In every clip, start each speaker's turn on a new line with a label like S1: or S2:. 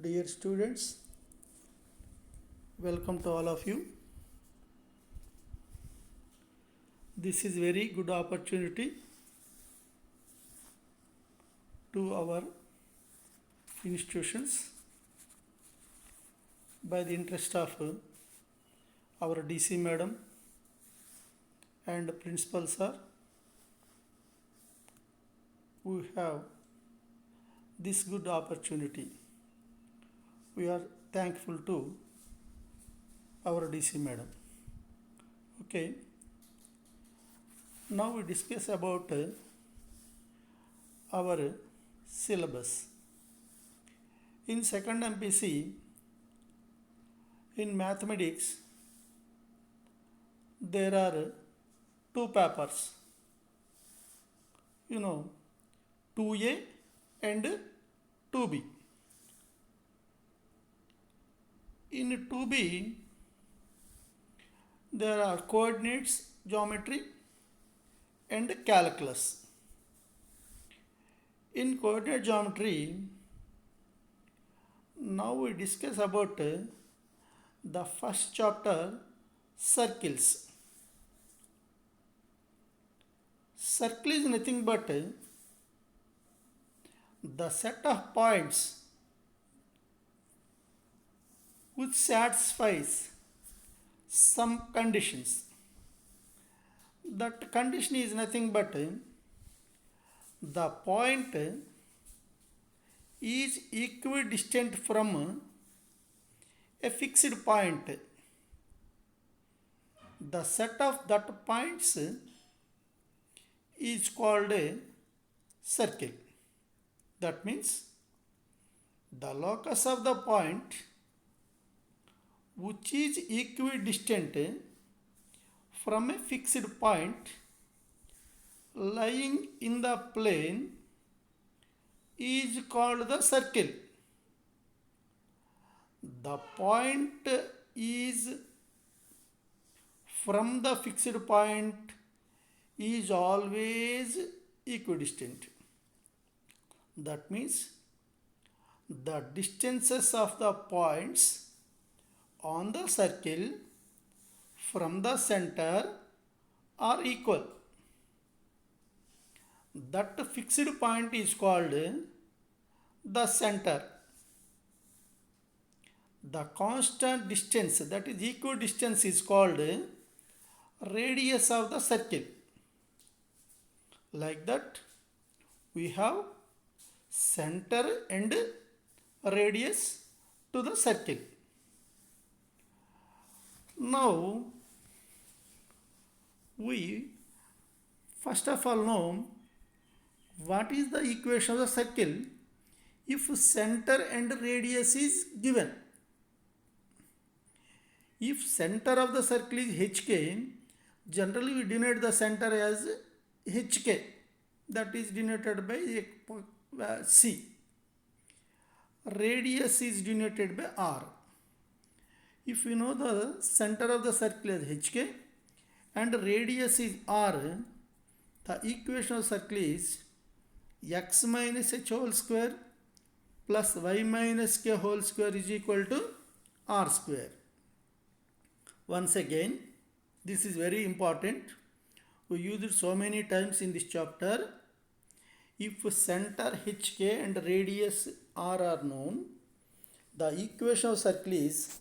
S1: Dear students, welcome to all of you. This is very good opportunity to our institutions by the interest of our DC madam and principal sir. We have this good opportunity. We are thankful to our DC madam. Okay. Now we discuss about our syllabus. In second MPC, in mathematics, there are two papers. 2A and 2B. In 2B, there are coordinates, geometry, and calculus. In coordinate geometry, now we discuss about the first chapter, circles. Circle is nothing but the set of points which satisfies some conditions. That condition is nothing but the point is equidistant from a fixed point. The set of that points is called a circle. That means the locus of the point which is equidistant from a fixed point lying in the plane is called the circle. The point is from the fixed point is always equidistant. That means the distances of the points on the circle from the center are equal. That fixed point is called the center. The constant distance, that is equidistance, is called radius of the circle. Like that, we have center and radius to the circle. Now, we first of all know what is the equation of the circle if center and radius is given. If center of the circle is HK, generally we denote the center as HK, that is denoted by C. Radius is denoted by R. If you know the center of the circle as HK and radius is R, the equation of circle is x minus h whole square plus y minus k whole square is equal to R square. Once again, this is very important. We use it so many times in this chapter. If center HK and radius R are known, the equation of circle is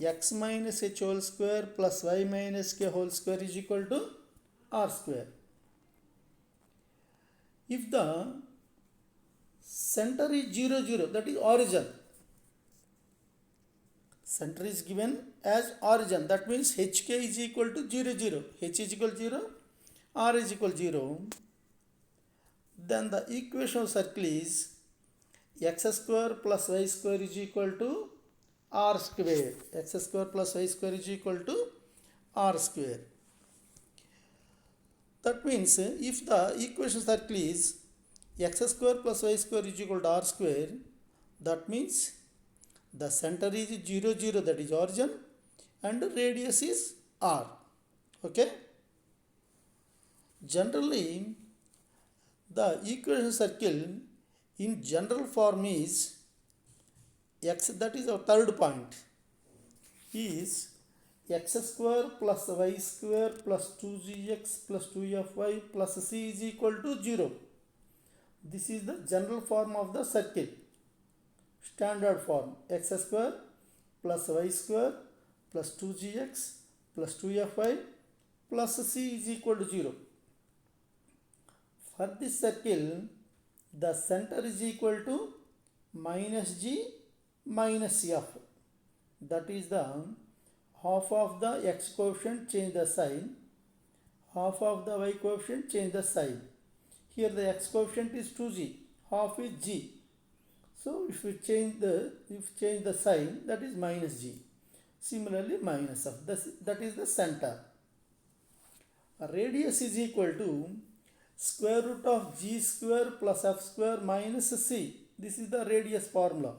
S1: x minus h whole square plus y minus k whole square is equal to R square. If the center is 0, 0, that is origin. Center is given as origin. That means HK is equal to 0, 0. H is equal to 0, R is equal to 0. Then the equation of circle is x square plus y square is equal to R square. X square plus y square is equal to R square. That means if the equation of circle is x square plus y square is equal to R square, that means the center is 0, 0, that is origin, and radius is R. Okay? Generally, the equation of circle in general form is x, that is our third point, is x square plus y square plus 2gx plus 2fy plus c is equal to 0. This is the general form of the circle. Standard form, x square plus y square plus 2gx plus 2fy plus c is equal to 0. For this circle, the center is equal to minus g minus f. That is the half of the x coefficient, change the sign. Half of the y coefficient, change the sign. Here the x coefficient is 2g, half is g. So if we change the sign, that is minus g. Similarly, minus f. That is the center. Radius is equal to square root of g square plus f square minus c. This is the radius formula.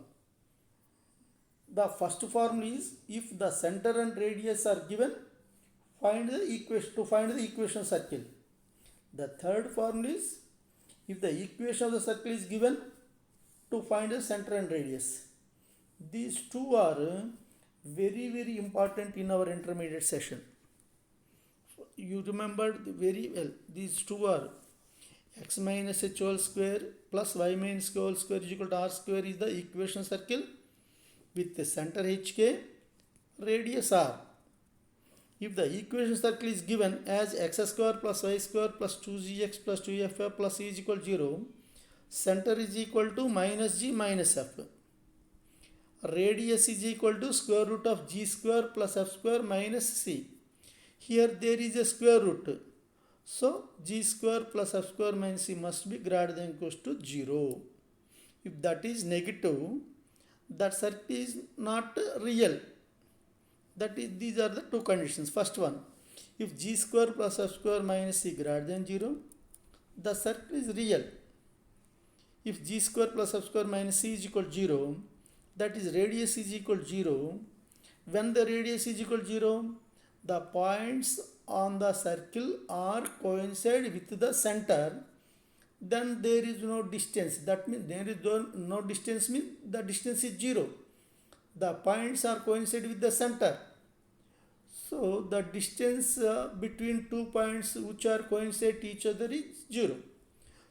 S1: The first formula is, if the center and radius are given, find the equation of circle. The third formula is, if the equation of the circle is given, to find the center and radius. These two are very, very important in our intermediate session. You remembered very well. These two are x minus h whole square plus y minus k whole square is equal to r square is the equation circle with the center hk, radius r. If the equation circle is given as x square plus y square plus 2gx plus 2f plus c is equal to 0, center is equal to minus g minus f. Radius is equal to square root of g square plus f square minus c. Here there is a square root. So g square plus f square minus c must be greater than or equals to 0. If that is negative, that circle is not real. That is, these are the two conditions. First one, if g square plus f square minus c greater than 0, the circle is real. If g square plus f square minus c is equal to 0, that is radius is equal to 0. When the radius is equal to 0, the points on the circle are coincide with the center, then there is no distance. That means there is no distance, means the distance is 0. The points are coincide with the center. So the distance between 2 points which are coincide each other is 0.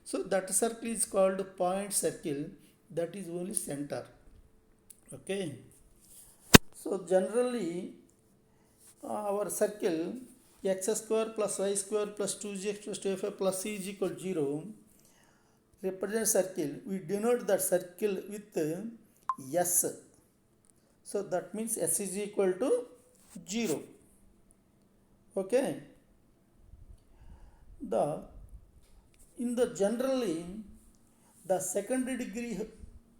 S1: So that circle is called point circle. That is only center. Okay. So generally our circle x square plus y square plus 2gx plus 2f plus c is equal to 0 represents circle. We denote that circle with s. So that means s is equal to 0. Okay. In the generally, the second degree,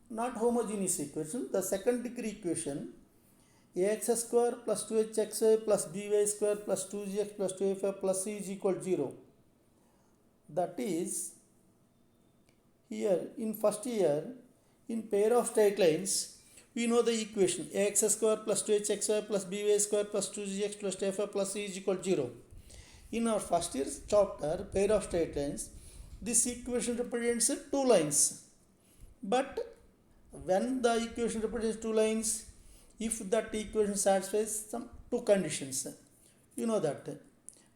S1: not homogeneous equation, the second degree equation, ax square plus 2hxy plus by square plus 2gx plus 2f plus c is equal to 0. That is, here in first year, in pair of straight lines, we know the equation ax square plus 2hxy plus by square plus 2gx plus 2f plus c is equal to 0. In our first year's chapter, pair of straight lines, this equation represents two lines. But when the equation represents two lines, if that equation satisfies some two conditions, you know that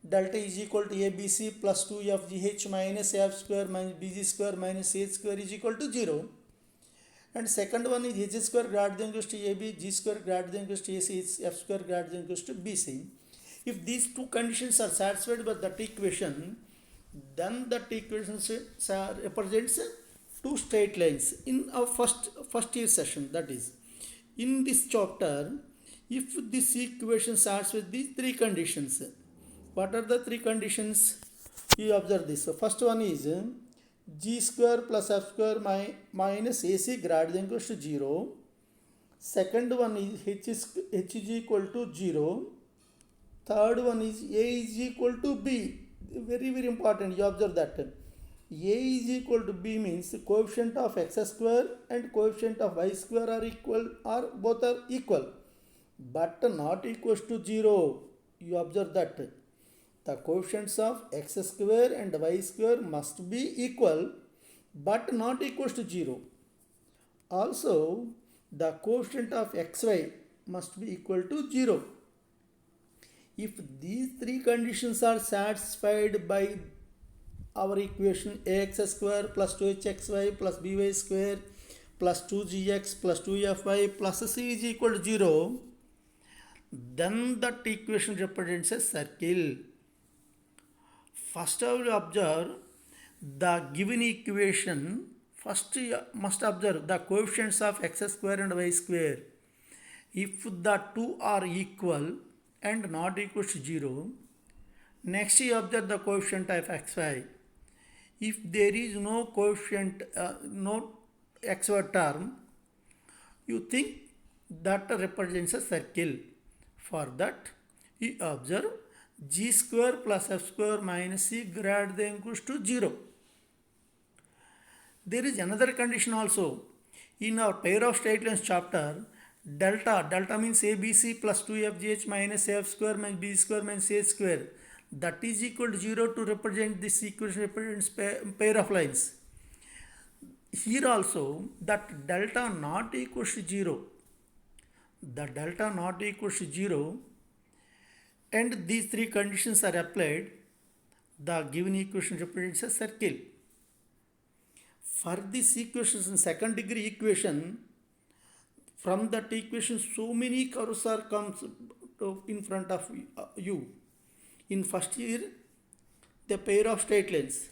S1: delta is equal to abc plus 2fgh minus f square minus bg square minus h square is equal to 0. And second one is h square greater than equals to ab, g square greater than equals to ac, f square greater than equals to bc. If these two conditions are satisfied by that equation, then that equation represents two straight lines. In our first year session, that is, in this chapter, if this equation satisfies these three conditions, what are the three conditions? You observe this. So first one is g square plus f square minus ac greater than equals to 0. Second one is h is equal to 0. Third one is a is equal to b. Very, very important. You observe that. A is equal to b means coefficient of x square and coefficient of y square are equal, or both are equal, but not equals to 0. You observe that. The coefficients of x square and y square must be equal, but not equals to 0. Also, the coefficient of xy must be equal to 0. If these three conditions are satisfied by our equation ax square plus 2hxy plus by square plus 2gx plus 2fy plus c is equal to 0, then that equation represents a circle. First I will observe the given equation. First you must observe the coefficients of x square and y square. If the two are equal and not equal to 0, next you observe the coefficient of xy. If there is no coefficient, no xy term, you think that represents a circle. For that, you observe g square plus f square minus c greater than equals to 0. There is another condition also. In our pair of straight lines chapter, delta means abc plus 2fgh minus f square minus b square minus a square, that is equal to 0 to represent this equation represents pair of lines. Here also that delta not equals to 0, the delta not equals to 0, and these three conditions are applied, the given equation represents a circle. For this equation, in second degree equation, from that equation so many curves are comes in front of you. In first year, the pair of straight lines,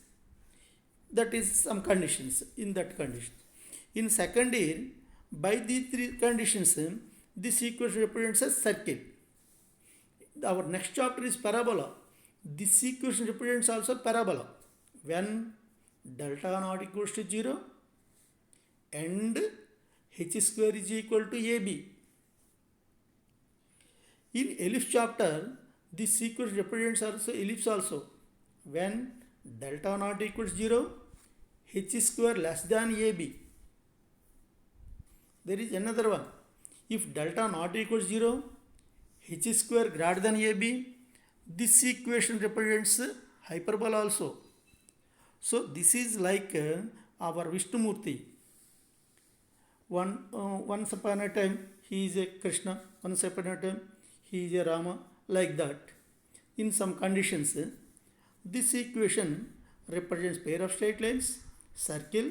S1: that is some conditions in that condition. In second year, by these three conditions, this equation represents a circle. Our next chapter is parabola. This equation represents also parabola. When delta not equals to 0 and h square is equal to ab. In ellipse chapter, this equation represents also ellipse also. When delta not equals 0, h square less than ab. There is another one. If delta not equals 0, h square greater than ab, this equation represents hyperbola also. So this is like our Vishnumurti. Once upon a time he is a Krishna, once upon a time he is a Rama, like that. In some conditions, this equation represents pair of straight lines, circle,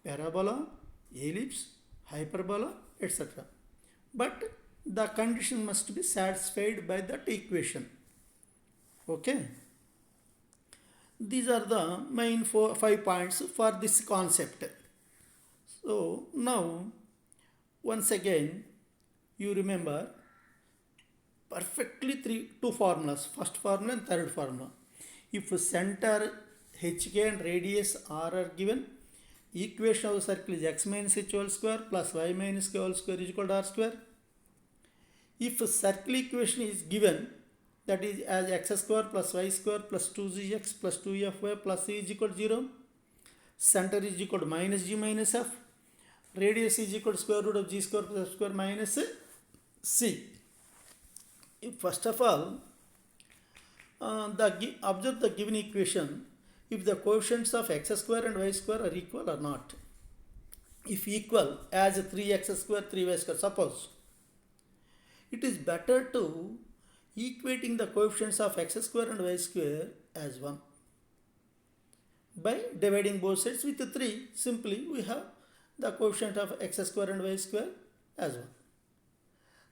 S1: parabola, ellipse, hyperbola, etc. But the condition must be satisfied by that equation. Okay. These are the main 5 points for this concept. So now, once again, you remember perfectly two formulas, first formula and third formula. If center hk and radius r are given, equation of the circle is x minus h whole square plus y minus k whole square is equal to r square. If circle equation is given, that is as x square plus y square plus 2gx plus 2fy plus c is equal to 0, center is equal to minus g minus f, radius is equal to square root of g square plus f square minus c. First of all, observe the given equation if the coefficients of x square and y square are equal or not. If equal, as 3x square 3y square, suppose, it is better to equating the coefficients of x square and y square as 1 by dividing both sides with 3. Simply we have the coefficient of x square and y square as 1.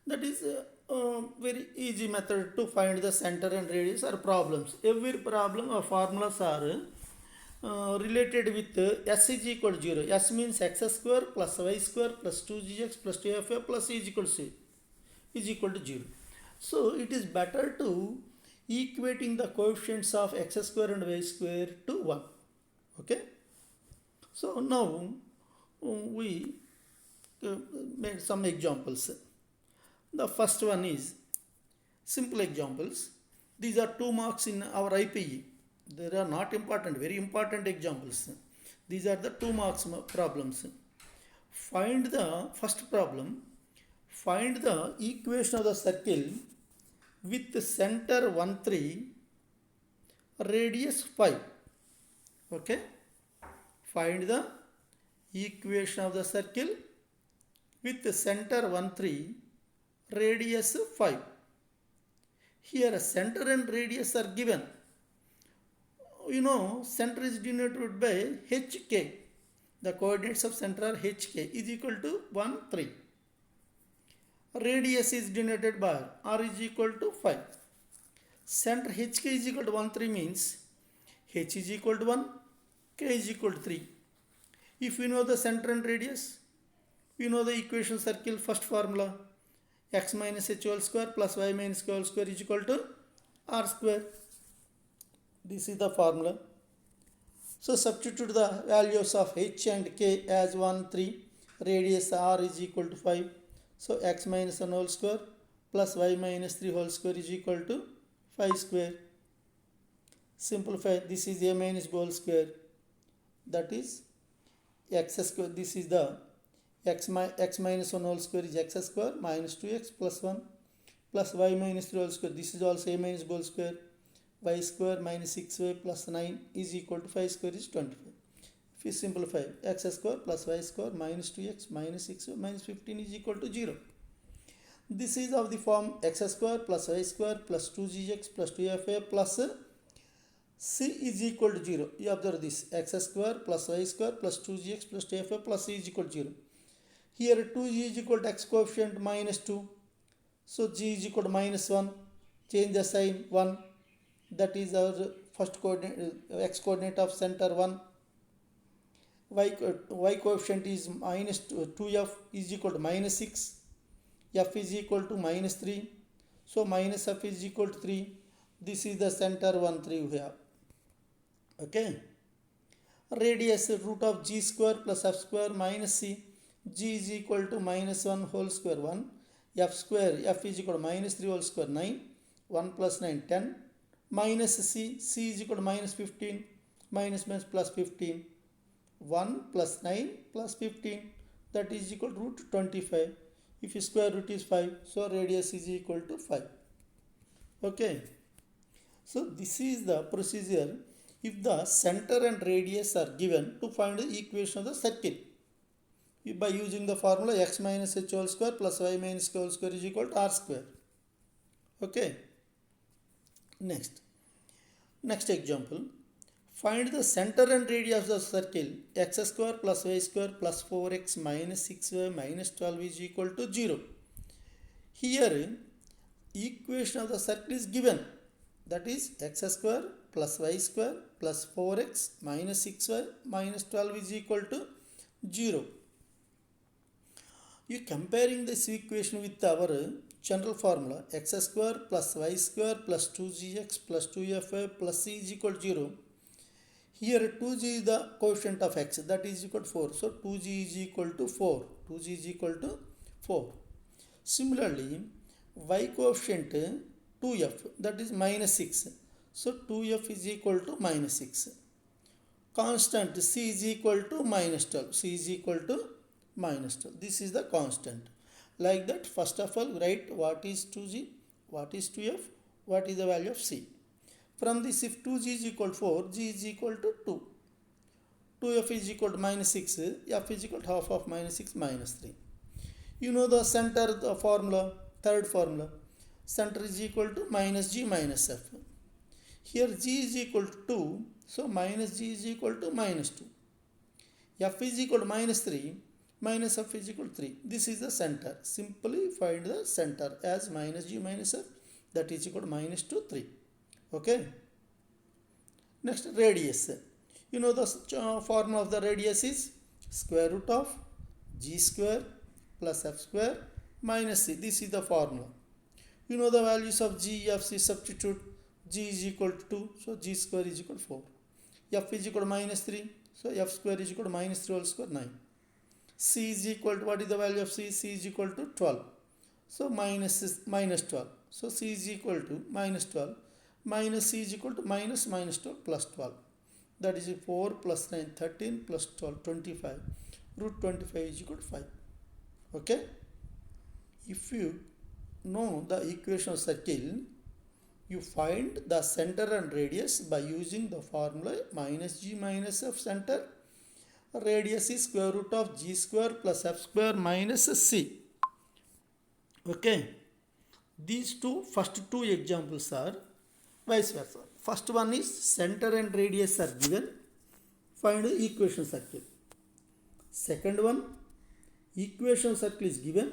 S1: That is a very easy method to find the center and radius or problems. Every problem or formulas are related with s is equal to 0. S means x square plus y square plus 2gx plus 2fy plus c is equal to c is equal to 0. So it is better to equating the coefficients of x square and y square to 1. Okay. So now we made some examples. The first one is simple examples. These are 2 marks in our IPE. They are not important, very important examples. These are the 2 marks problems. Find the first problem. Find the equation of the circle with the center 1, 3, radius 5. Okay. Find the equation of the circle with center 1 3, radius 5. Here center and radius are given. You know, center is denoted by hk. The coordinates of center are hk is equal to 1 3. Radius is denoted by r is equal to 5. Center hk is equal to 1 3 means h is equal to 1, k is equal to 3. If we know the center and radius, we know the equation circle first formula, x minus h whole square plus y minus k whole square is equal to r square. This is the formula. So substitute the values of h and k as 1 3, radius r is equal to 5. So x minus 1 whole square plus y minus 3 whole square is equal to 5 square. Simplify, this is a minus b whole square, that is x square. This is the x minus 1 whole square is x square minus 2x plus 1 plus y minus 3 whole square. This is also a minus b whole square. Y square minus 6y plus 9 is equal to 5 square is 25. If we simplify, x square plus y square minus 2x minus 6y minus 15 is equal to 0. This is of the form x square plus y square plus 2gx plus 2fa plus c is equal to 0. You observe this, x square plus y square plus 2gx plus 2fa plus c is equal to 0. Here 2g is equal to x coefficient minus 2. So g is equal to minus 1. Change the sign 1. That is our first coordinate, x coordinate of center 1. Y coefficient is minus 2f is equal to minus 6. F is equal to minus 3. So minus f is equal to 3. This is the center 1 3 we have. Okay. Radius root of g square plus f square minus c. G is equal to minus 1 whole square 1. F square, f is equal to minus 3 whole square 9. 1 plus 9 10. Minus c, c is equal to minus 15. Minus plus 15. 1 plus 9 plus 15. That is equal to root 25. If square root is 5, so radius is equal to 5. Okay. So this is the procedure if the center and radius are given to find the equation of the circle. By using the formula x minus h whole square plus y minus k whole square is equal to r square. Okay. Next example. Find the center and radius of the circle x square plus y square plus 4x minus 6y minus 12 is equal to 0. Here equation of the circle is given, that is x square plus y square plus 4x minus 6y minus 12 is equal to 0. You comparing this equation with our general formula x square plus y square plus 2gx plus 2fy plus c is equal to 0. Here 2g is the coefficient of x, that is equal to 4. So 2g is equal to 4. 2g is equal to 4. Similarly, y coefficient 2f, that is minus 6. So 2f is equal to minus 6. Constant c is equal to minus 12. C is equal to minus 12. This is the constant. Like that, first of all, write what is 2g, what is 2f, what is the value of c. From this, if 2g is equal to 4, g is equal to 2. 2f is equal to minus 6, f is equal to half of minus 6 minus 3. You know the center the formula, third formula. Center is equal to minus g minus f. Here g is equal to 2, so minus g is equal to minus 2. F is equal to minus 3, minus f is equal to 3. This is the center. Simply find the center as minus g minus f, that is equal to minus 2, 3. Okay. Next, radius. You know the formula of the radius is square root of g square plus f square minus c. This is the formula. You know the values of g, f, c. Substitute. G is equal to 2, so g square is equal to 4. F is equal to minus 3, so f square is equal to minus 3 whole square 9. C is equal to, what is the value of c? C is equal to 12. So minus 12. So c is equal to minus 12. Minus c is equal to minus 12 plus 12. That is 4 plus 9, 13 plus 12, 25. Root 25 is equal to 5. Okay. If you know the equation of circle, you find the center and radius by using the formula minus g minus f center radius is square root of g square plus f square minus c. Okay, these first two examples are vice versa. First one is center and radius are given, find the equation circle. Second one, equation circle is given,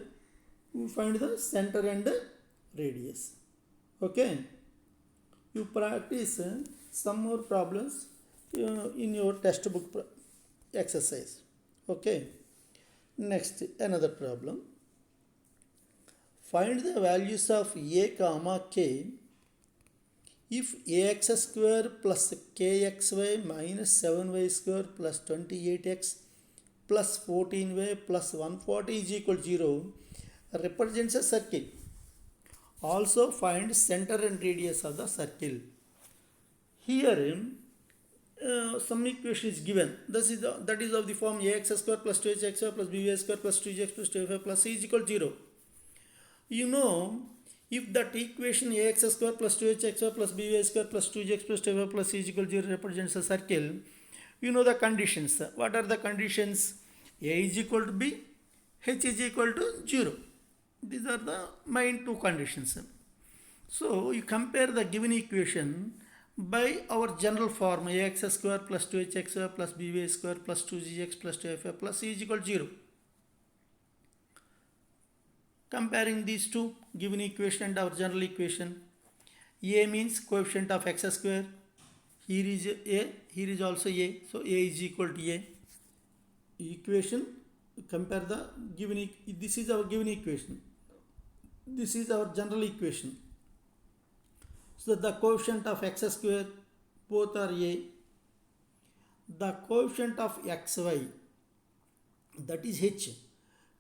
S1: we find the center and radius. Okay, you practice some more problems in your textbook exercise. Okay, next another problem. Find the values of a comma k if ax square plus kxy minus 7y square plus 28x plus 14y plus 140 is equal to 0 represents a circle. Also find center and radius of the circle. Here some equation is given. That is of the form ax square plus 2hxy plus by square plus 2gx plus 2fy plus c is equal to 0. You know, if that equation ax square plus 2hxy plus by square plus 2gx plus 2fy plus c is equal to 0 represents a circle, you know the conditions. What are the conditions? A is equal to b, h is equal to 0. These are the main two conditions. So you compare the given equation by our general form ax square plus 2hxy plus by square plus 2gx plus 2fy plus c is equal to 0. Comparing these two given equation and our general equation, a means coefficient of x square, here is a, here is also a, so a is equal to a. Equation, compare the given, this is our given equation, this is our general equation. So the coefficient of x square, both are a. The coefficient of xy, that is h.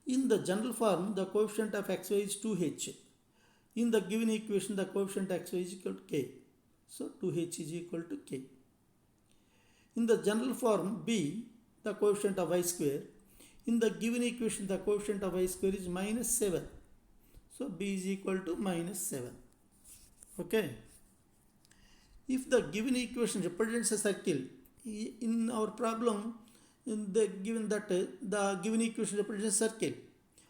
S1: In the general form, the coefficient of xy is 2h. In the given equation, the coefficient of xy is equal to k. So 2h is equal to k. In the general form, b, the coefficient of y square. In the given equation, the coefficient of y square is minus 7. So b is equal to minus 7. Okay. If the given equation represents a circle, in our problem, given that the given equation represents a circle,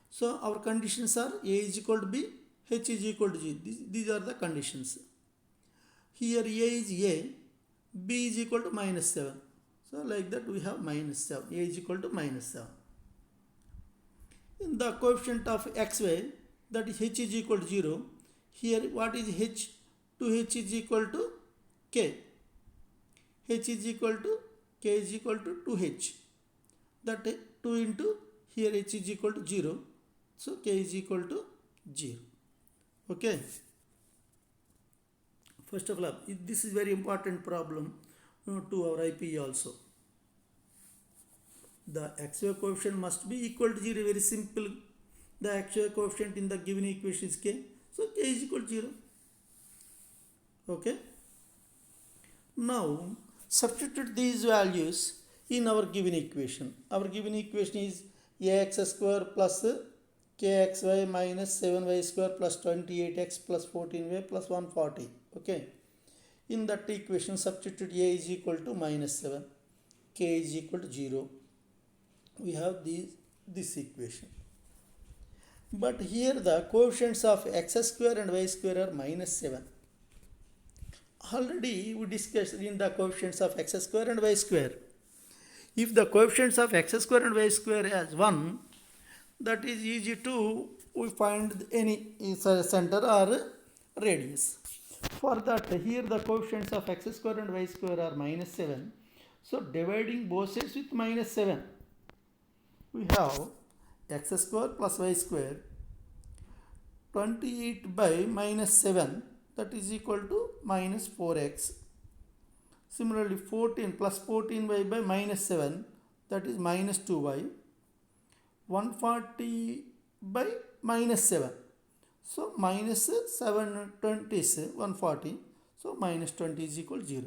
S1: so our conditions are a is equal to b, h is equal to g. These are the conditions. Here a is a, b is equal to minus 7. So like that we have minus 7, a is equal to minus 7. In the coefficient of xy, that is h is equal to 0. Here what is h? 2h is equal to k. H is equal to k is equal to 2h. That 2 into here h is equal to 0. So k is equal to 0. Okay. First of all, this is very important problem to our IPE also. The xy coefficient must be equal to 0. Very simple. The xy coefficient in the given equation is k. So k is equal to 0. Okay. Now substitute these values in our given equation. Our given equation is ax square plus kxy minus 7y square plus 28x plus 14y plus 140. Okay. In that equation, substitute a is equal to minus 7, k is equal to 0. We have this equation. But here the coefficients of x square and y square are minus 7. Already we discussed in the coefficients of x square and y square. If the coefficients of x square and y square as 1, that is easy to we find any center or radius. For that, here the coefficients of x square and y square are minus 7. So dividing both sides with minus 7, we have x square plus y square 28 by minus 7, that is equal to minus 4x. Similarly 14 plus 14y by minus 7, that is minus 2y. 140 by minus 7. So minus 720 is 140. So minus 20 is equal to 0.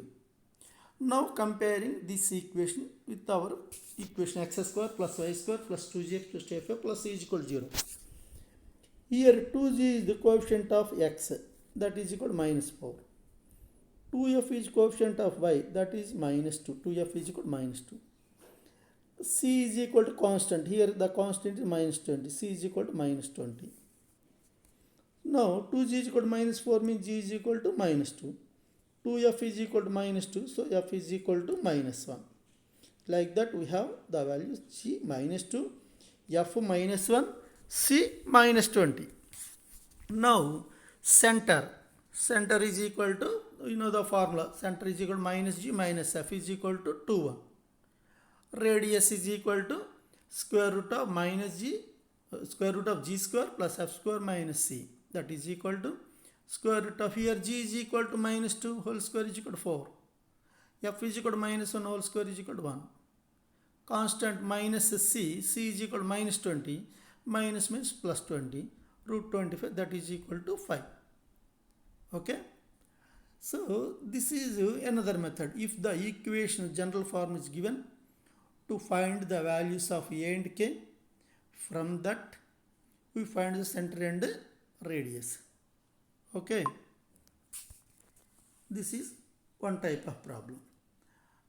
S1: Now comparing this equation with our equation x square plus y square plus 2gx plus 2fy plus c is equal to 0. Here 2g is the coefficient of x, that is equal to minus 4. 2f is coefficient of y, that is minus 2. 2f is equal to minus 2. c is equal to constant. Here the constant is minus 20. C is equal to minus 20. Now 2g is equal to minus 4 means g is equal to minus 2. 2f is equal to minus 2, so f is equal to minus 1. Like that we have the values g minus 2, f minus 1, c minus 20. Now center is equal to, you know the formula, center is equal to minus g minus f is equal to 2 1. Radius is equal to square root of minus g, square root of g square plus f square minus c, that is equal to square root of, here g is equal to minus 2 whole square is equal to 4, f is equal to minus 1 whole square is equal to 1. Constant minus c is equal to minus 20, minus means plus 20, root 25, that is equal to 5. Okay. So this is another method. If the equation general form is given, to find the values of a and k, from that we find the center and radius. Okay. This is one type of problem.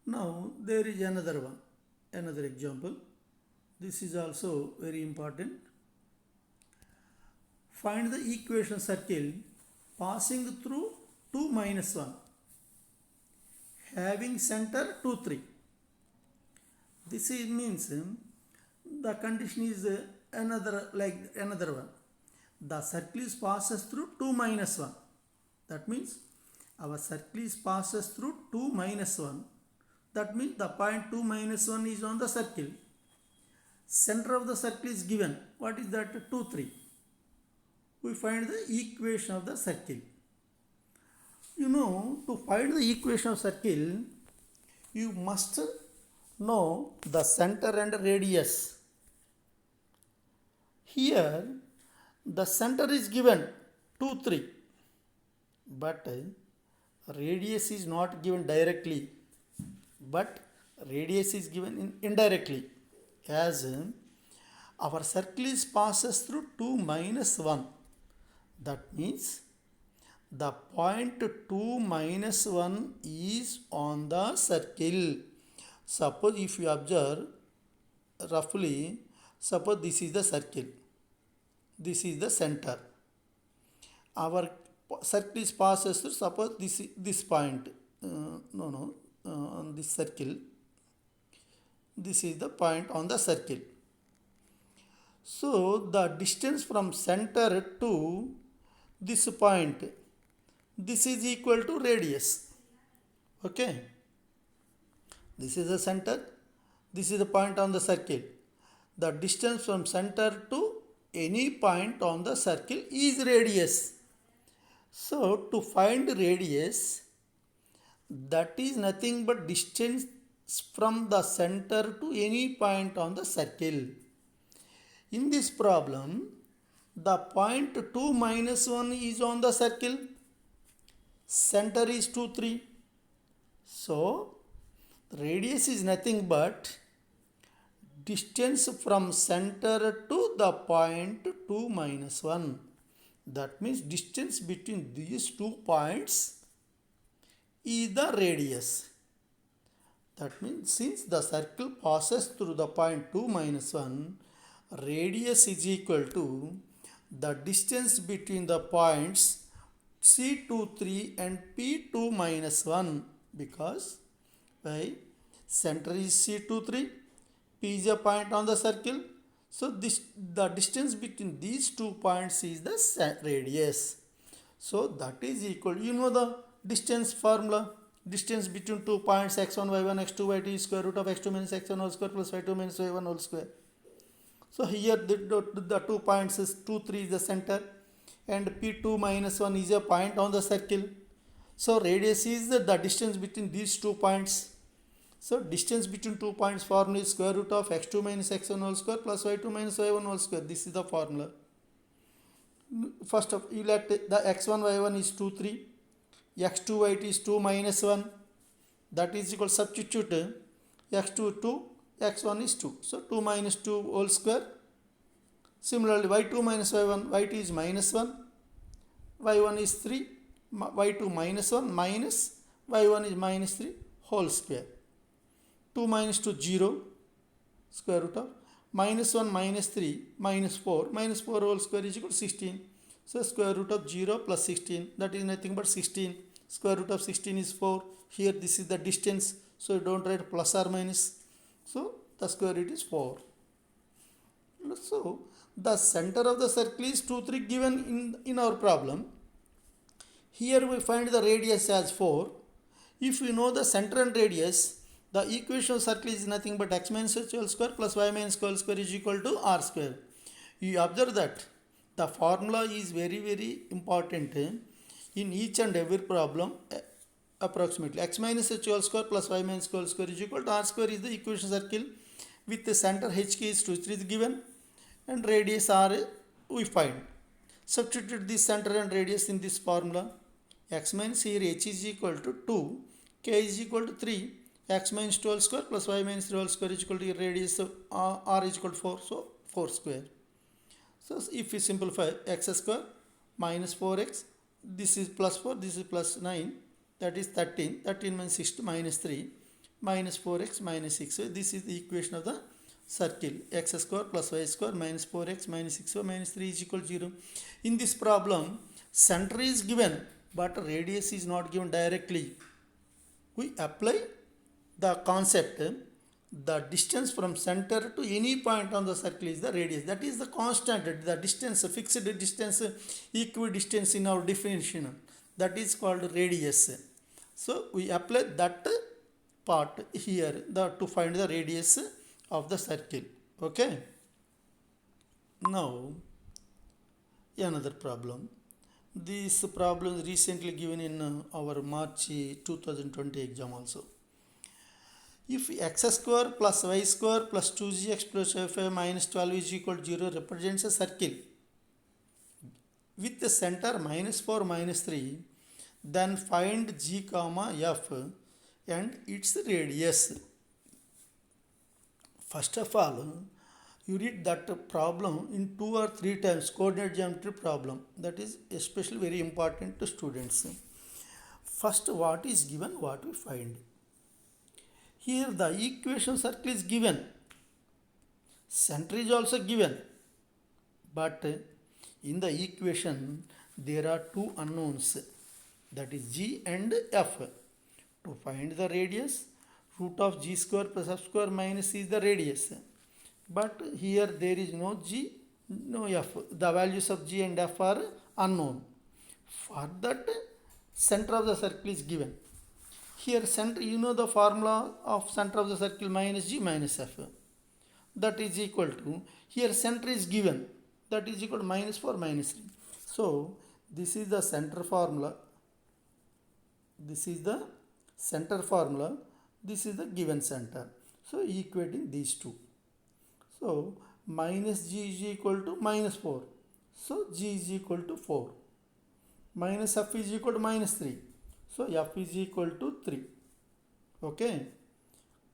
S1: Now there is another one, another example. This is also very important. Find the equation circle passing through 2 minus 1, having center 2 3. This is means the condition is another one. The circle is passes through 2 minus 1. That means our circle is passes through 2 minus 1. That means the point 2 minus 1 is on the circle. Center of the circle is given. What is that? 2 3. We find the equation of the circle. You know, to find the equation of circle, you must know the center and radius. Here the center is given 2 3, but radius is not given directly, but radius is given indirectly, as our circle is passes through 2 minus 1. That means the point 2 minus 1 is on the circle. Suppose if you observe roughly, suppose this is the circle, this is the center. Our circle is passes through, suppose this point, on this circle, this is the point on the circle. So the distance from center to this point, this is equal to radius. Okay. This is the center, this is the point on the circle. The distance from center to any point on the circle is radius. So to find radius, that is nothing but distance from the center to any point on the circle. In this problem, the point 2 minus 1 is on the circle, center is 2 3. So radius is nothing but distance from center to the point 2 minus 1. That means distance between these 2 points is the radius. That means since the circle passes through the point 2 minus 1, radius is equal to the distance between the points C23 and P2 minus 1, because by center is C23, P is a point on the circle. So the distance between these 2 points is the radius. So that is equal, you know the distance formula, distance between 2 points x1 y1 x2 y2 is square root of x2 minus x1 whole square plus y2 minus y1 whole square. So here the 2 points is 2 3 is the center and P2 minus 1 is a point on the circle. So radius is the distance between these 2 points. So distance between 2 points formula is square root of x2 minus x1 whole square plus y2 minus y1 whole square. This is the formula. First of you let the x1 y1 is 2 3, x2 y2 is 2 minus 1, that is equal, substitute x2 2, x1 is 2. So 2 minus 2 whole square. Similarly y2 minus y1, y2 is minus 1, y1 is 3, y2 minus 1 minus y1 is minus 3 whole square. 2 minus 2 0, square root of minus 1 minus 3 minus 4 minus 4 whole square is equal to 16. So square root of 0 plus 16, that is nothing but 16. Square root of 16 is 4. Here this is the distance, so you don't write plus or minus. So the square root is 4. So the center of the circle is 2, 3 given in our problem. Here we find the radius as 4. If we know the center and radius, the equation of circle is nothing but x minus h whole square plus y minus whole square is equal to r square. You observe that the formula is very important in each and every problem. Approximately x minus h whole square plus y minus whole square is equal to r square is the equation circle with the center hk is 2, 3 is given and radius r we find. Substitute this center and radius in this formula. X minus here h is equal to 2, k is equal to 3, x minus 2 whole square plus y minus 3 whole square is equal to radius r is equal to 4, so 4 square. So if we simplify x square minus 4x, this is plus 4, this is plus 9, that is 13, 13 minus 6 minus 3, minus 4x minus 6. So this is the equation of the circle. X square plus y square minus 4x minus 6y minus 3 is equal to 0. In this problem, center is given but radius is not given directly. We apply the concept, the distance from center to any point on the circle is the radius. That is the constant, the distance, fixed distance, equidistance in our definition. That is called radius. So we apply that part here to find the radius of the circle. Okay. Now another problem. This problem is recently given in our March 2020 exam also. If x square plus y square plus 2gx plus f minus 12 is equal to 0 represents a circle with the center minus 4 minus 3, then find g comma f and its radius. First of all, you read that problem in 2 or 3 times, coordinate geometry problem. That is especially very important to students. First, what is given, what we find. Here the equation circle is given. Center is also given. But in the equation, there are 2 unknowns. That is g and f. To find the radius, root of g square plus f square minus c is the radius. But here there is no g, no f. The values of g and f are unknown. For that, center of the circle is given. Here center, you know the formula of center of the circle minus g minus f. That is equal to, here center is given. That is equal to minus 4 minus 3. So this is the center formula. This is the center formula. This is the given center. So equating these two. So minus g is equal to minus 4. So g is equal to 4. Minus f is equal to minus 3. So f is equal to 3. Okay.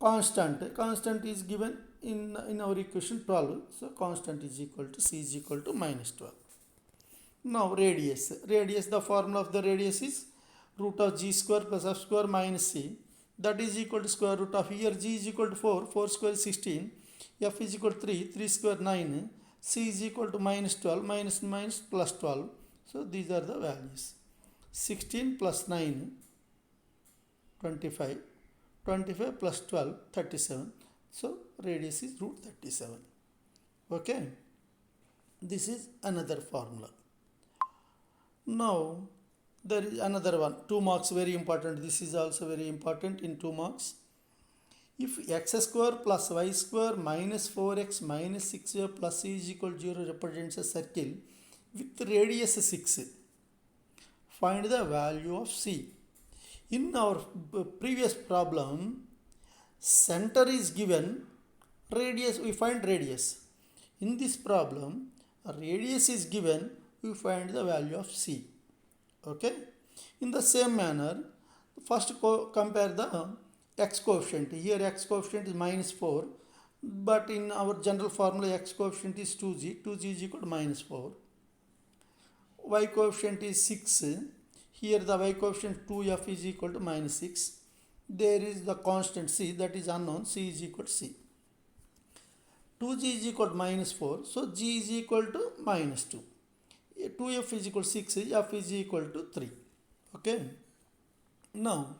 S1: Constant is given in our equation 12. So constant is equal to c is equal to minus 12. Now radius. Radius, the formula of the radius is root of g square plus f square minus c. That is equal to square root of, here g is equal to 4. 4 square is 16. F is equal to 3. 3 square 9. C is equal to minus 12. Minus plus 12. So these are the values. 16 plus 9, 25. 25 plus 12, 37. So radius is root 37. Okay. This is another formula. Now there is another one. 2 marks, very important. This is also very important in 2 marks. If x square plus y square minus 4x minus 6y plus c is equal to 0 represents a circle with radius 6, find the value of c. In our previous problem, center is given, radius, we find radius. In this problem, radius is given, we find the value of c. Okay. In the same manner, first compare the x coefficient. Here x coefficient is minus 4, but in our general formula x coefficient is 2g. 2g is equal to minus 4. Y coefficient is 6. Here the y coefficient 2f is equal to minus 6. There is the constant c, that is unknown, c is equal to c. 2g is equal to minus 4, so g is equal to minus 2. 2f is equal to 6, f is equal to 3. Okay. Now,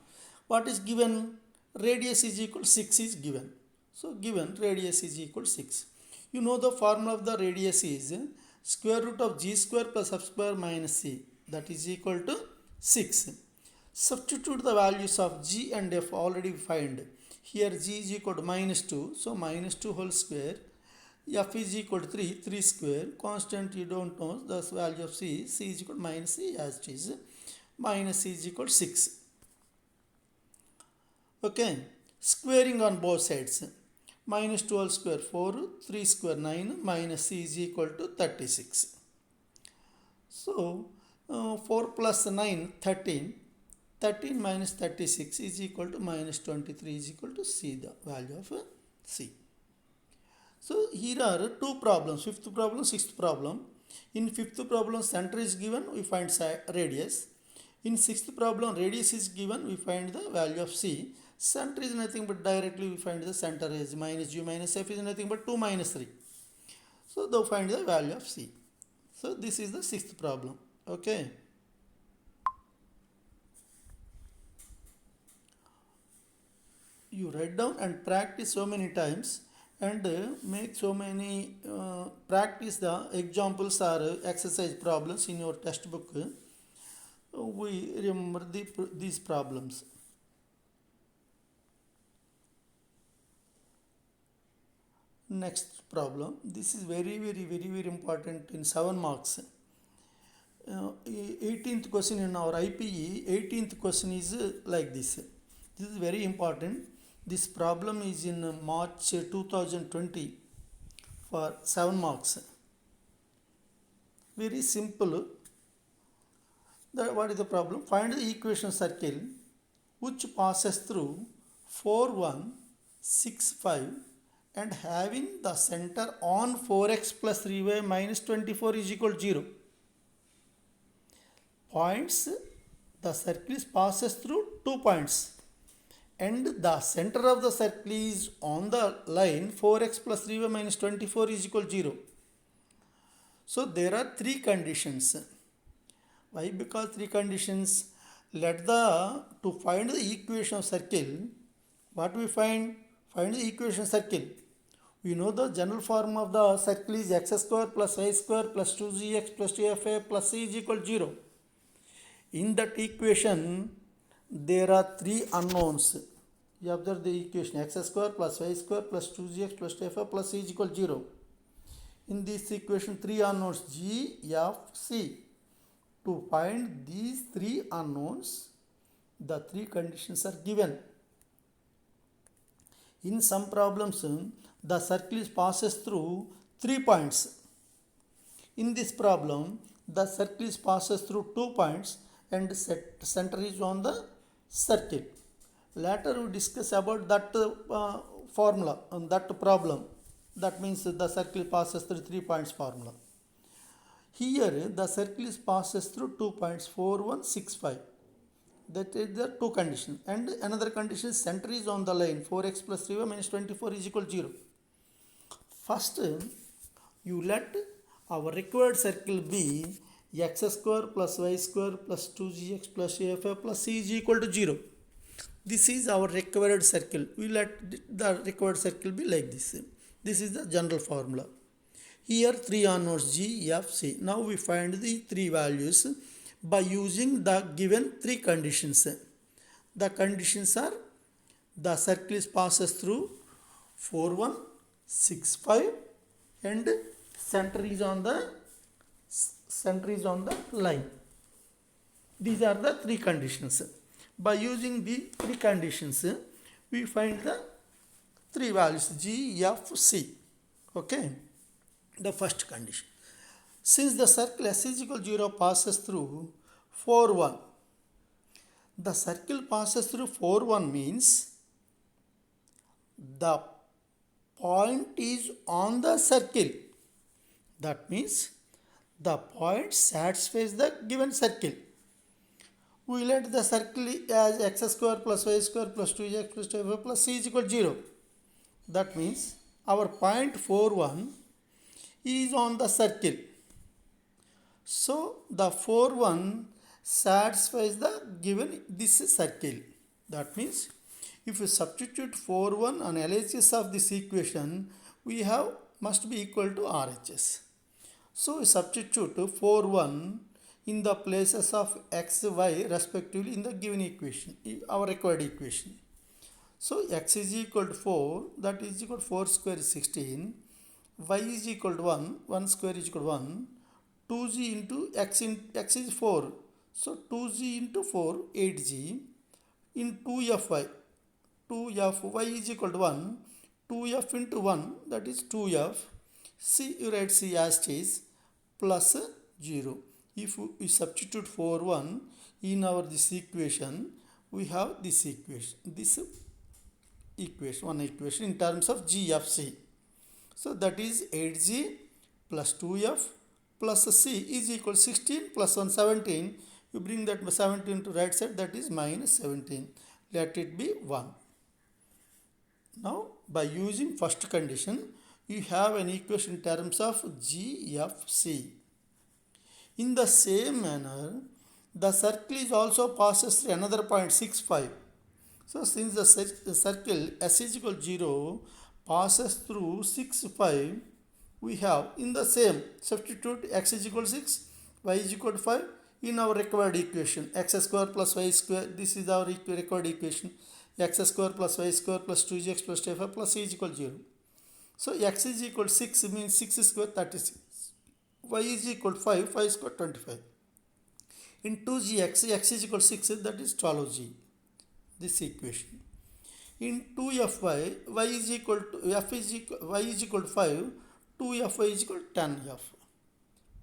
S1: what is given? Radius is equal to 6 is given. So, given radius is equal to 6. You know the formula of the radius is square root of g square plus f square minus c, that is equal to 6. Substitute the values of g and f already find. Here g is equal to minus 2, so minus 2 whole square. F is equal to 3, 3 square. Constant you don't know, the value of c is equal to minus c as it is. Minus c is equal to 6. Okay, squaring on both sides. Minus 2 whole square 4, 3 square 9, minus c is equal to 36. So, 4 plus 9, 13. 13 minus 36 is equal to minus 23 is equal to c, the value of c. So, here are two problems, fifth problem, sixth problem. In fifth problem, center is given, we find radius. In sixth problem, radius is given, we find the value of c. Center is nothing but directly we find the center is minus g minus f is nothing but 2 minus 3. So, they'll find the value of c. So, this is the sixth problem. Okay. You write down and practice so many times and make so many practice the examples or exercise problems in your textbook. We remember these problems. Next problem. This is very important in 7 marks. 18th question in our IPE, 18th question is like this. This is very important. This problem is in March 2020 for 7 marks. Very simple. What is the problem? Find the equation circle which passes through 4, 1, 6, 5 and having the center on 4x plus 3y minus 24 is equal to 0. Points, the circle passes through 2 points and the center of the circle is on the line 4x plus 3y minus 24 is equal to 0. So there are 3 conditions. Why? Because 3 conditions. To find the equation of circle, what we find? Find the equation circle. We know the general form of the circle is x square plus y square plus 2gx plus 2fa plus c is equal to 0. In that equation, there are 3 unknowns. You observe the equation x square plus y square plus 2gx plus 2fa plus c is equal to 0. In this equation, 3 unknowns g, f, c. To find these 3 unknowns, the 3 conditions are given. In some problems, the circle passes through 3 points. In this problem, the circle passes through 2 points and center is on the circle. Later we discuss about that formula and that problem. That means the circle passes through 3 points formula. Here the circle passes through 2 points 4, 1, 6, 5. That is the 2 conditions. And another condition, center is on the line 4x plus 3y minus 24 is equal to 0. First, you let our required circle be x square plus y square plus 2gx plus af plus c is equal to 0. This is our required circle. We let the required circle be like this. This is the general formula. Here 3 unknowns g, f, c. Now we find the 3 values by using the given 3 conditions. The conditions are the circle passes through 4, 1, 6, 5 and center is on the line. These are the 3 conditions. By using the 3 conditions, we find the 3 values g, f, c. Okay. The first condition. Since the circle S is equal to 0 passes through 4, 1. The circle passes through 4, 1 means the point is on the circle. That means the point satisfies the given circle. We let the circle as x square plus y square plus 2x plus 2f plus c is equal to 0. That means our point 41 is on the circle. So the 41 satisfies the given this circle. That means if you substitute 41 on LHS of this equation, we have must be equal to RHS. So we substitute 41 in the places of x, y respectively in the given equation, our required equation. So x is equal to 4, that is equal to 4 square is 16, y is equal to 1 square is equal to 1, 2g into x is 4, so 2g into 4, 8g, in 2fy, 2fy is equal to 1, 2f into 1, that is 2f, c, you write c as it is, plus 0. If we substitute 41 in our this equation, we have this equation, one equation in terms of g of c. So that is 8g plus 2f plus c is equal to 16 plus 1 17. You bring that 17 to right side, that is minus 17. Let it be 1. Now by using first condition, you have an equation in terms of g f c. In the same manner, the circle is also passes through another point 6 5. So since the circle s is equal to 0 passes through 6 5, we have in the same substitute x is equal to 6, y is equal to 5 in our required equation, x square plus y square, this is our required equation, x square plus y square plus 2gx plus 2f plus c is equal to 0. So x is equal to 6 means 6 square 36, y is equal to 5, 5 square 25. In 2gx, x is equal to 6, that is 12g, this equation. In 2fy, y is equal to f is equal, y is equal to 5, 2fy is equal to 10f,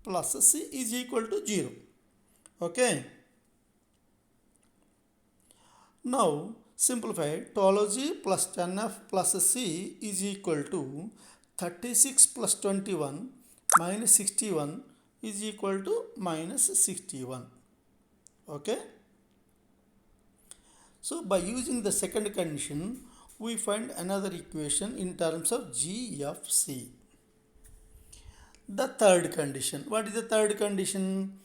S1: plus c is equal to 0. Okay. Now simplify, 12g plus 10f plus c is equal to 36 plus 21 minus 61 is equal to minus 61. Okay. So by using the second condition, we find another equation in terms of g f c. The third condition, what is the third condition?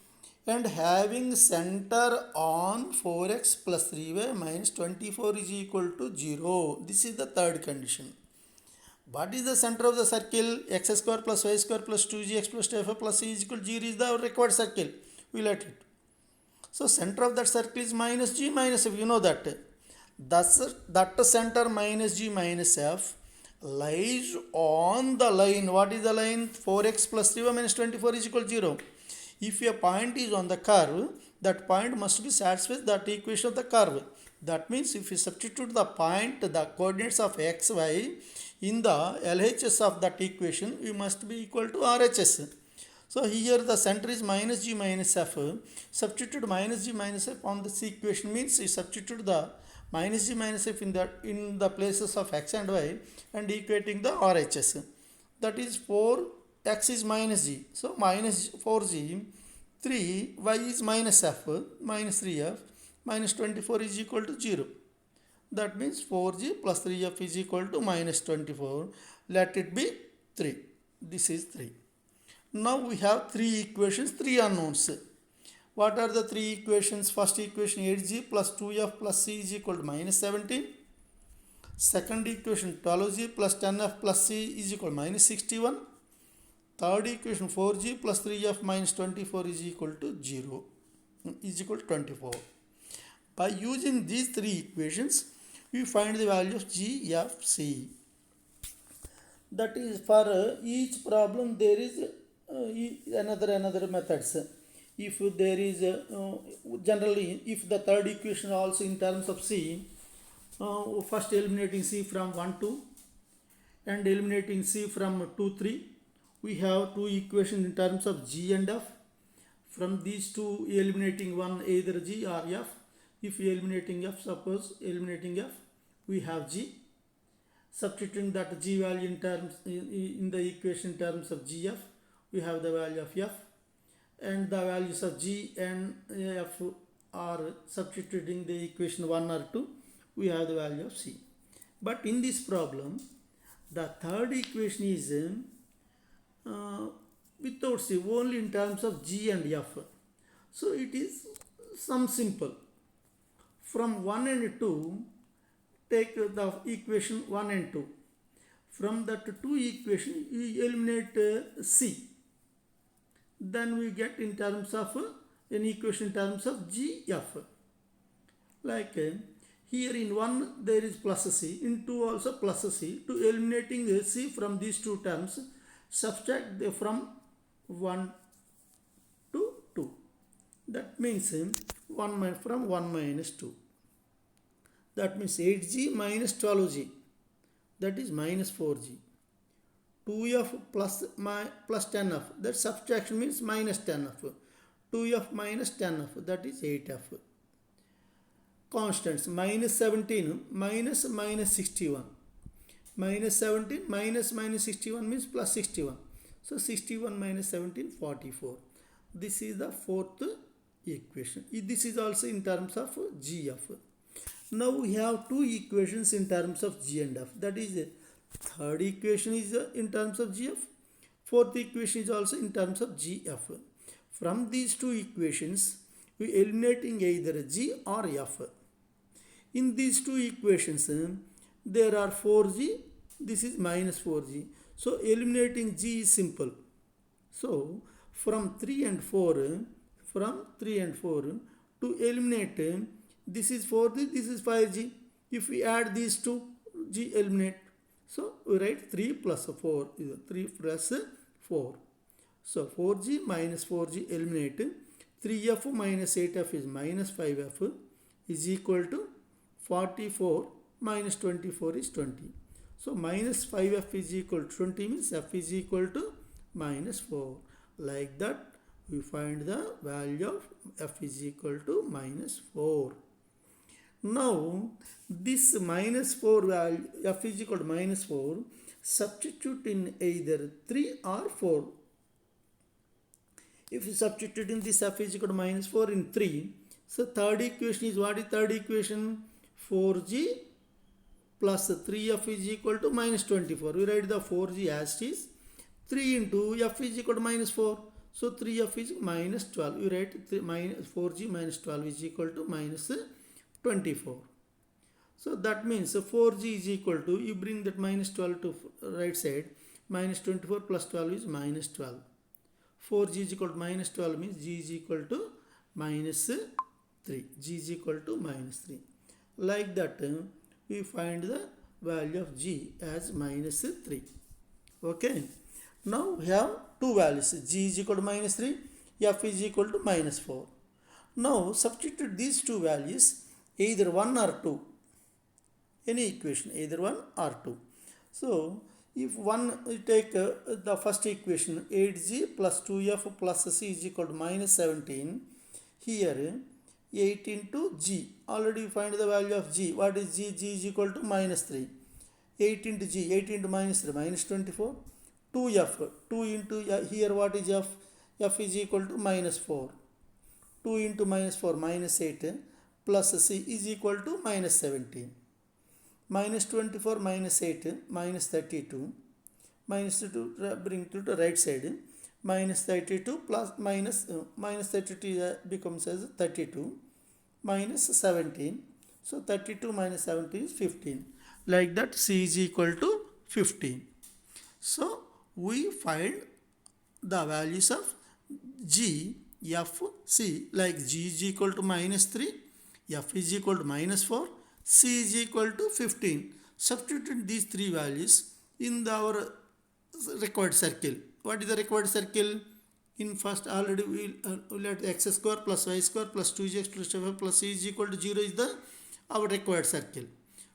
S1: And having center on 4x plus 3y minus 24 is equal to 0. This is the third condition. What is the center of the circle? X square plus y square plus 2gx plus 2f plus c is equal to 0 is the required circle. We let it. So center of that circle is minus g minus f. You know that. Thus, that center minus g minus f lies on the line. What is the line? 4x plus 3y minus 24 is equal to 0. If a point is on the curve, that point must be satisfied that equation of the curve. That means if you substitute the point, the coordinates of x, y in the LHS of that equation, we must be equal to RHS. So here the center is minus g minus f. Substitute minus g minus f on this equation means you substitute the minus g minus f in the places of x and y and equating the RHS. That is 4 x is minus g, so minus 4g, 3 y is minus f, minus 3f, minus 24 is equal to 0. That means 4g plus 3f is equal to minus 24. Let it be 3. This is 3. Now we have three equations, three unknowns. What are the three equations? First equation 8g plus 2f plus c is equal to minus 17. Second equation 12g plus 10f plus c is equal to minus 61. Third equation 4g plus 3f minus 24 is equal to 0, is equal to 24. By using these three equations, we find the value of g, f, c. That is, for each problem there is another methods. If there is generally, if the third equation also in terms of c, first eliminating c from 1 2 and eliminating c from 2 3. We have two equations in terms of g and f. From these two, eliminating one, either g or f. If eliminating f, suppose eliminating f, we have g. Substituting that g value in terms in the equation in terms of gf, we have the value of f, and the values of g and f are substituting the equation 1 or 2, we have the value of c. But in this problem, The third equation is uh, without C, only in terms of G and F. So it is some simple. From 1 and 2, take the equation 1 and 2. From that 2 equation, we eliminate C. Then we get in terms of an equation in terms of G, F. Like here in 1 there is plus C, in 2 also plus C. To eliminating C from these two terms, subtract from 1 to 2. That means 1 from 1 minus 2. That means 8G minus 12G. That is minus 4G. 2F plus 10F. That subtraction means minus 10F. 2F minus 10F. That is 8F. Constants minus 17 minus 61. Minus 17 minus 61 means plus 61. So 61 minus 17, 44. This is the fourth equation. This is also in terms of GF. Now we have two equations in terms of G and F. That is, third equation is in terms of GF. Fourth equation is also in terms of GF. From these two equations, we eliminating either G or F. In these two equations, there are 4G. This is minus 4G. So eliminating G is simple. So from 3 and 4 to eliminate, this is 4G, this is 5G. If we add these two, G eliminate. So we write 3 plus 4 is 3 plus 4. So 4G minus 4G eliminate. 3F minus 8F is minus 5F is equal to 44 minus 24 is 20. So minus 5F is equal to 20 means F is equal to minus 4. Like that we find the value of F is equal to minus 4. Now this minus 4 value, F is equal to minus 4, substitute in either 3 or 4. If you substitute in this F is equal to minus 4 in 3, so third equation is, what is third equation? 4G plus 3F is equal to minus 24. We write the 4G as is. 3 into F is equal to minus 4. So 3F is minus 12. We write 4G minus 12 is equal to minus 24. So that means 4G is equal to, you bring that minus 12 to right side, minus 24 plus 12 is minus 12. 4G is equal to minus 12 means G is equal to minus 3. G is equal to minus 3. Like that we find the value of G as minus 3. Okay. Now we have two values. G is equal to minus 3. F is equal to minus 4. Now substitute these two values, either 1 or 2. Any equation, either 1 or 2. So if 1, we take the first equation, 8G plus 2F plus C is equal to minus 17. Here 8 into G. Already we find the value of G. What is G? G is equal to minus 3. 8 into G. 8 into minus 3. Minus 24. 2F. 2 into here what is F? F is equal to minus 4. 2 into minus 4. Minus 8. Plus C is equal to minus 17. Minus 24 minus 8. Minus 32. Minus 2 bring to the right side. Minus 32 plus minus 32 becomes as 32 minus 17. So 32 minus 17 is 15. Like that C is equal to 15. So we find the values of G, F, C. Like G is equal to minus 3, F is equal to minus 4, C is equal to 15. Substitute these three values in our required circle. What is the required circle? In first already we let x square plus y square plus 2x plus 5 plus c is equal to 0 is the our required circle.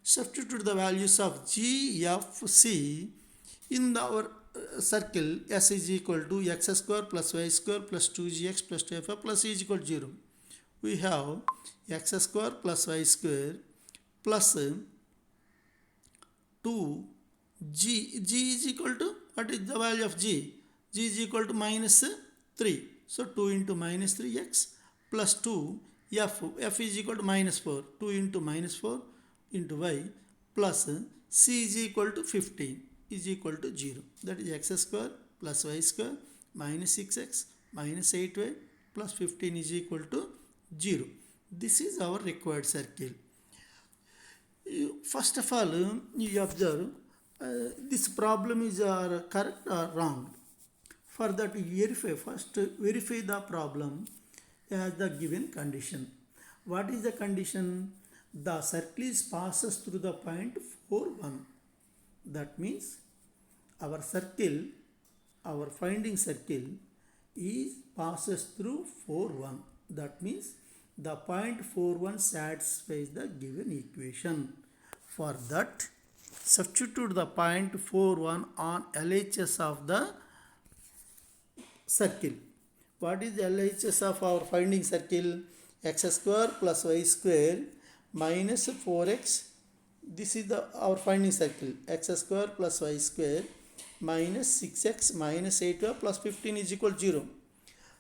S1: Substitute the values of G, F, C in our circle. S is equal to x square plus y square plus 2gx plus 5 plus c is equal to 0. We have x square plus y square plus 2 G is equal to, what is the value of G? G is equal to minus 3. So 2 into minus 3x plus 2 F is equal to minus 4. 2 into minus 4 into y plus C is equal to 15. is equal to 0. That is x square plus y square minus 6x minus 8y plus 15 is equal to 0. This is our required circle. First of all, you observe this problem is correct or wrong. For that, first verify the problem as the given condition. What is the condition? The circle is passes through the point 4, 1. That means our circle, our finding circle is passes through 4, 1. That means the point 4, 1 satisfies the given equation. For that, substitute the point 4, 1 on LHS of the circle. What is the LHS of our finding circle? X square plus y square minus 4x. This is our finding circle. X square plus y square minus 6x minus 8y plus 15 is equal to 0.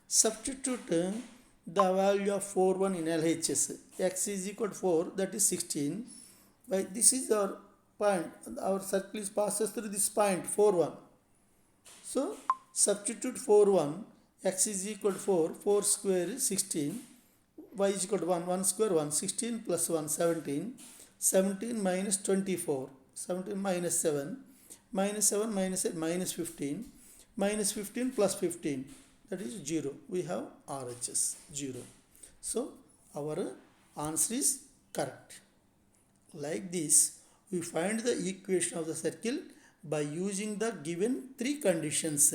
S1: Substitute the value of 4, 1 in LHS. X is equal to 4, that is 16. This is our point. Our circle is passes through this point 4, 1. So substitute 4, 1. X is equal to 4. 4 square is 16. Y is equal to 1. 1 square 1. 16 plus 1 17. 17 minus 24. 17 minus 7. Minus 7 minus 8 minus 15. Minus 15 plus 15. That is 0. We have RHS 0. So our answer is correct. Like this, we find the equation of the circle by using the given 3 conditions.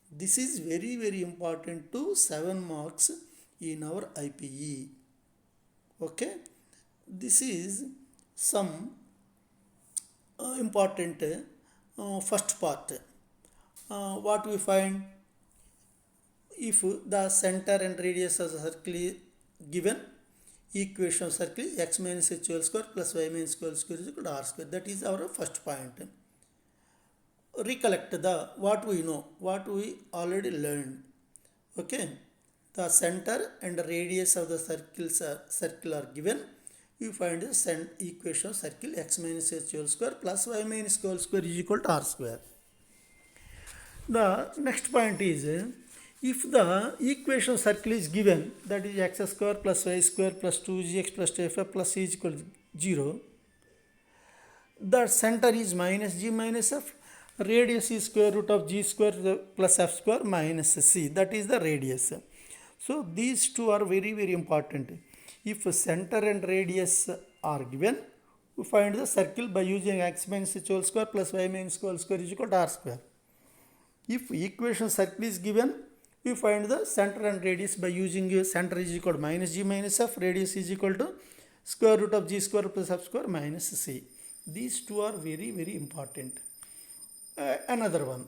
S1: This is very, very important to 7 marks in our IPE. Okay. This is some important first part. What we find? If the center and radius of the circle is given, equation of circle is x minus h whole square plus y minus h whole square is equal to r square. That is our first point. Recollect the what we know, what we already learned. Okay, the center and the radius of the circle are given. You find the equation of circle x minus h whole square plus y minus h whole square is equal to r square. The next point is, if the equation of circle is given, that is x square plus y square plus 2gx plus 2f plus c is equal to 0, the center is minus g minus f, radius is square root of g square plus f square minus c, that is the radius. So these two are very, very important. If center and radius are given, we find the circle by using x minus h whole square plus y minus h whole square is equal to r square. If equation circle is given, we find the center and radius by using center is equal to minus g minus f, radius is equal to square root of g square plus f square minus c. These two are very, very important. Another one,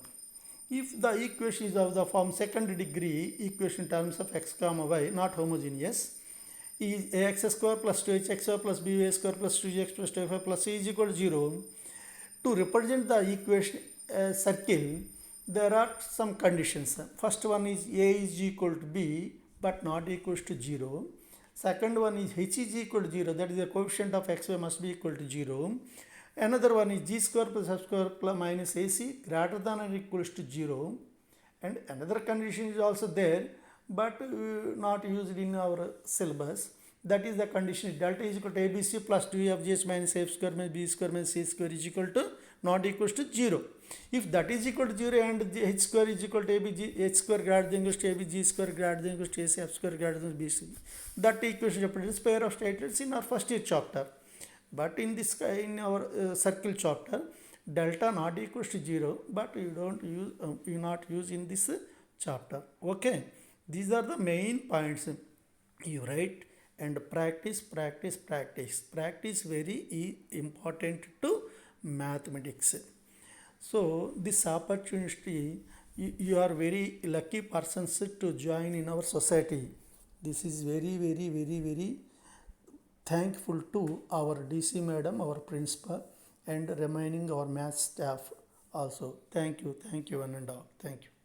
S1: if the equation is of the form second degree equation in terms of x comma y not homogeneous, is ax square plus 2hx square plus by square plus 2gx plus 2f plus c is equal to 0. To represent the equation circle, there are some conditions. First one is a is equal to b but not equal to 0. Second one is h is equal to 0, that is the coefficient of xy must be equal to 0. Another one is g square plus f square plus minus ac greater than or equals to 0. And another condition is also there but not used in our syllabus. That is the condition delta is equal to abc plus 2 of gs minus f square minus b square minus c square is equal to not equals to 0. If that is equal to 0 and h square is equal to ab, h square greater than equals to ab, g square greater than equals to ac, f square greater than bc, that equation represents pair of statements in our first year chapter. But in this in our circle chapter, delta not equals to 0, but you don't use you not use in this chapter. Okay, these are the main points. You write and practice, practice, practice. Practice very important to mathematics. So this opportunity, you are very lucky persons to join in our society. This is very, very, very, very thankful to our DC madam, our principal, and remaining our math staff also. Thank you one and all. Thank you.